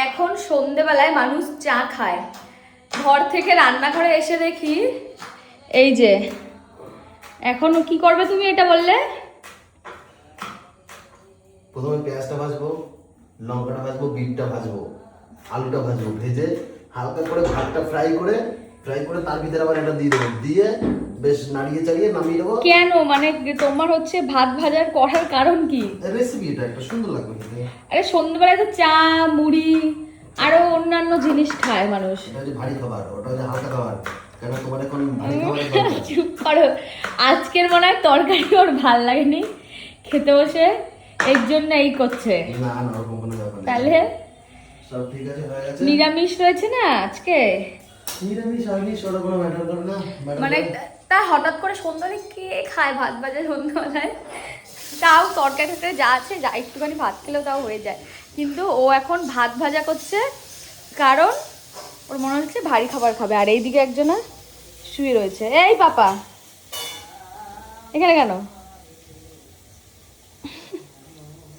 এখন সন্ধেবেলায় মানুষ চা খায়, ঘর থেকে রান্নাঘরে এসে দেখি এই যে এখন কি করবে তুমি এটা বললে? প্রথমে পেঁয়াজটা ভাজবো, লঙ্কাটা ভাজবো, বিটটা ভাজবো, আলুটা ভাজবো, ভেজে হালকা করে ভাতটা ফ্রাই করে তার ভিতরে আবার এটা দিয়ে দেবো, দিয়ে বেশ নাড়িয়ে চাড়িয়ে নামিয়ে দেবো। কেন মানে তোমার হচ্ছে ভাত ভাজার করার কারণ কি? রেসিপি এটা একটা সুন্দর লাগবে খেতে। আরে সন্ধ্যেবেলায় তো চা মুড়ি আরো অন্যান্য জিনিস খায় মানুষ। এটা হচ্ছে ভারী খাবার, ওটা হচ্ছে হালকা খাবার। কেন তোমার এখন ভারী খাবারের দরকার? চুপ করো, আজকের মনে হয় তরকারি ওর ভাল লাগেনি খেতে বসে, এর জন্য এই করছে। না না, ওরকম কোনো ব্যাপার নেই। তাহলে সব ঠিক আছে, হয়ে গেছে। নিরামিষ রয়েছে না আজকে? নিরামিষ আমিষ ওটা কোনো ম্যাটার করে না। মানে তা হঠাৎ করে সন্ধ্যায় কে খায় ভাত ভাজা সন্ধ্যাবেলায়? তাও তরকারি টরকারি যা আছে, যা একটুখানি ভাত খেলেও তাও হয়ে যায়, কিন্তু ও এখন ভাত ভাজা করছে কারণ ওর মনে হচ্ছে ভারী খাবার খাবে। আর এইদিকে একজনা শুয়ে রয়েছে। এই পাপা এখানে কেন?